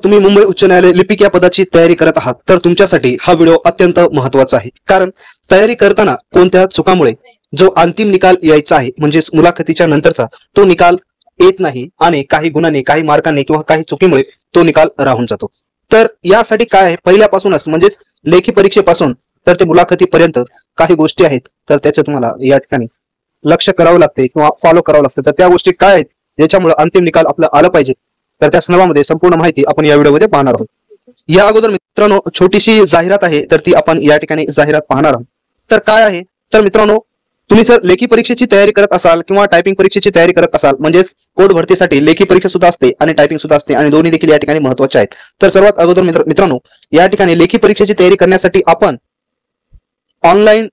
तुम्ही मुंबई उच्च न्यायालय लिपिक या पदाची तयारी करत आहात तर तुमच्यासाठी हा व्हिडिओ अत्यंत महत्त्वाचा आहे। कारण तयारी करताना कोणत्या चुकामुळे जो अंतिम निकाल यायचा आहे म्हणजेच मुलाखतीच्या नंतरचा तो निकाल येत नाही आणि काही गुणांनी काही मार्कांनी किंवा काही चुकीमुळे तो निकाल राहून जातो। तर यासाठी काय आहे, पहिल्यापासूनच म्हणजेच लेखी परीक्षेपासून तर ते मुलाखतीपर्यंत काही गोष्टी आहेत तर त्याचं तुम्हाला या ठिकाणी लक्ष करावं लागते किंवा फॉलो करावं लागतं। तर त्या गोष्टी काय आहेत ज्याच्यामुळे अंतिम निकाल आपला आला पाहिजे तर त्या संदर्भामध्ये संपूर्ण माहिती आपण या व्हिडिओमध्ये पाहणार आहोत। या अगोदर मित्रांनो छोटीशी जाहिरात आहे तर ती आपण या ठिकाणी जाहिरात पाहणार आहोत। तर काय आहे तर मित्रांनो, तुम्ही जर लेखी परीक्षेची तयारी करत असाल किंवा टायपिंग परीक्षेची तयारी करत असाल म्हणजेच कोड भरतीसाठी लेखी परीक्षा सुद्धा असते आणि टायपिंग सुद्धा असते आणि दोन्ही देखील या ठिकाणी महत्त्वाचे आहेत। तर सर्वात अगोदर मित्रांनो या ठिकाणी लेखी परीक्षेची तयारी करण्यासाठी आपण ऑनलाईन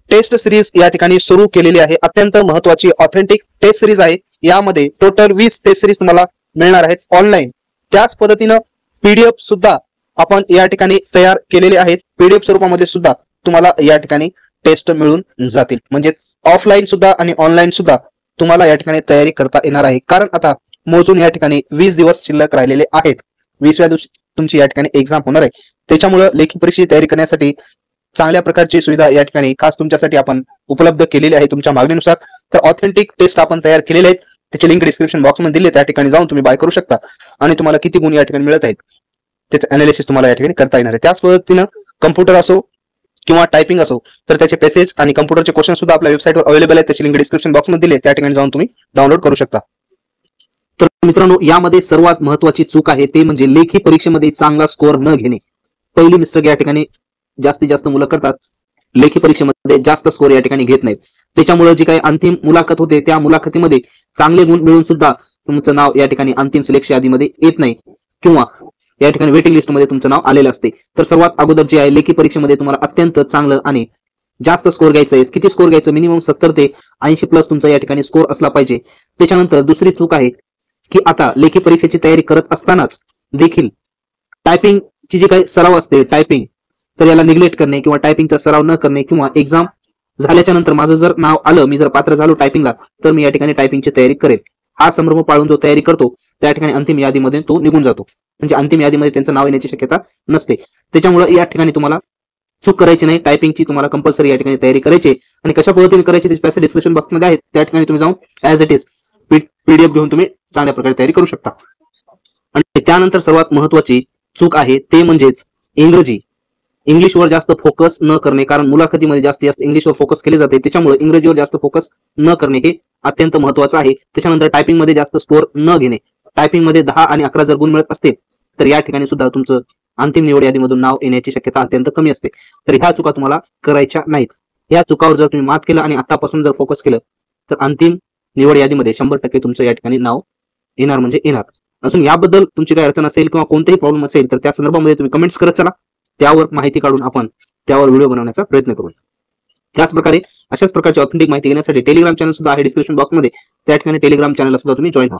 टेस्ट सिरीज या ठिकाणी सुरू केलेली आहे। अत्यंत महत्त्वाची ऑथेंटिक टेस्ट सिरीज आहे। यामध्ये टोटल 20 टेस्ट सिरीज तुम्हाला मिळणार आहेत ऑनलाईन। त्याच पद्धतीनं पीडीएफ सुद्धा आपण या ठिकाणी तयार केलेले आहेत। पीडीएफ स्वरूपामध्ये सुद्धा तुम्हाला या ठिकाणी टेस्ट मिळून जातील, म्हणजे ऑफलाईन सुद्धा आणि ऑनलाईन सुद्धा तुम्हाला या ठिकाणी तयारी करता येणार आहे। कारण आता मोजून या ठिकाणी 20 दिवस शिल्लक राहिलेले आहेत। 20व्या दिवशी तुमची या ठिकाणी एक्झाम होणार आहे। त्याच्यामुळे लेखी परीक्षेची तयारी करण्यासाठी चांगल्या प्रकारची सुविधा या ठिकाणी खास तुमच्यासाठी आपण उपलब्ध केलेली आहे तुमच्या मागणीनुसार। तर ऑथेंटिक टेस्ट आपण तयार केलेले आहेत, त्याची लिंक डिस्क्रिप्शन बॉक्स मध्ये दिली, त्या ठिकाणी जाऊन तुम्ही बाय करू शकता आणि तुम्हाला किती गुण या ठिकाणी मिळत आहेत त्याचं अनालिसिस तुम्हाला या ठिकाणी करता येणार आहे। त्याच पद्धतीनं कम्प्युटर असो किंवा टायपिंग असो तर त्याचे पॅसेज आणि कम्प्युटरचे क्वेश्चन सुद्धा आपल्या वेबसाईटवर अवेलेबल आहेत, त्याची लिंक डिस्क्रिप्शन बॉक्स मध्ये दिली आहे, त्या ठिकाणी जाऊन तुम्ही डाउनलोड करू शकता। तर मित्रांनो यामध्ये सर्वात महत्त्वाची चूक आहे ते म्हणजे लेखी परीक्षेमध्ये चांगला स्कोअर न घेणे। पहिली मिस्टेक या ठिकाणी जास्तीत जास्त मुलं करतात, लेखी परीक्षेमध्ये जास्त स्कोअर या ठिकाणी घेत नाहीत। त्याच्यामुळे जी काही अंतिम मुलाखत होते त्या मुलाखतीमध्ये चांगले गुण मिळून सुद्धा तुमचं नाव या ठिकाणी अंतिम सिलेक्शन यादीमध्ये येत नाही किंवा या ठिकाणी वेटिंग लिस्ट मध्ये तुमचं नाव आलेलं असते। तर सर्वात अगोदर जे आहे लेखी परीक्षेमध्ये तुम्हाला अत्यंत चांगलं आणि जास्त स्कोअर घ्यायचं आहे। किती स्कोअर घ्यायचं, मिनिमम 70 ते 80 प्लस तुमचा या ठिकाणी स्कोअर असला पाहिजे। त्याच्यानंतर दुसरी चूक आहे की आता लेखी परीक्षेची तयारी करत असतानाच देखील टायपिंगची जी काही सराव असते टायपिंग, तर याला निग्लेक्ट करणे किंवा टायपिंगचा सराव न करणे किंवा एक्झाम झाल्याच्या नंतर माझं जर नाव आलं, मी जर पात्र झालो टायपिंगला तर मी या ठिकाणी टायपिंगची तयारी करेल, हा संभ्रम पाळून जो तयारी करतो त्या ठिकाणी अंतिम यादीमध्ये तो निघून जातो, म्हणजे अंतिम यादीमध्ये त्यांचं नाव येण्याची शक्यता नसते। त्याच्यामुळे या ठिकाणी तुम्हाला चूक करायची नाही, टायपिंगची तुम्हाला कंपल्सरी या ठिकाणी तयारी करायची आणि कशा पद्धतीने करायची त्याचे पैसे डिस्क्रिप्शन बॉक्स मध्ये आहेत, त्या ठिकाणी तुम्ही जाऊन ऍज इट इज पीडीएफ घेऊन तुम्ही चांगल्या प्रकारे तयारी करू शकता। आणि त्यानंतर सर्वात महत्त्वाची चूक आहे ते म्हणजेच इंग्लिशवर जास्त फोकस न करणे। कारण मुलाखतीमध्ये जास्तीत जास्त इंग्लिशवर फोकस केले जाते, त्याच्यामुळे इंग्रजीवर जास्त फोकस न करणे हे अत्यंत महत्त्वाचं आहे। त्याच्यानंतर टायपिंग मध्ये जास्त स्कोअर न घेणे, टायपिंग मध्ये 10 आणि 11 जर गुण मिळत असतील तर या ठिकाणी सुद्धा तुमचं अंतिम निवड यादीमधून नाव येण्याची शक्यता अत्यंत कमी असते। तर ह्या चुका तुम्हाला करायच्या नाहीत। या चुकावर जर तुम्ही मात केलं आणि आतापासून जर फोकस केलं तर अंतिम निवड यादीमध्ये 100% तुमचं या ठिकाणी नाव येणार म्हणजे येणार। अजून याबद्दल तुमची काही अडचण असेल किंवा कोणतेही प्रॉब्लेम असेल तर त्या संदर्भामध्ये तुम्ही कमेंट्स करत चला, त्यावर माहिती काढून आपण त्यावर व्हिडिओ बनवण्याचा प्रयत्न करू। त्याच प्रकारे अशाच प्रकारची ऑथेंटिक माहिती घेण्यासाठी टेलिग्राम चॅनल सुद्धा आहे डिस्क्रिप्शन बॉक्स मध्ये, त्या ठिकाणी टेलिग्राम चॅनलला सुद्धा तुम्ही जॉईन व्हा।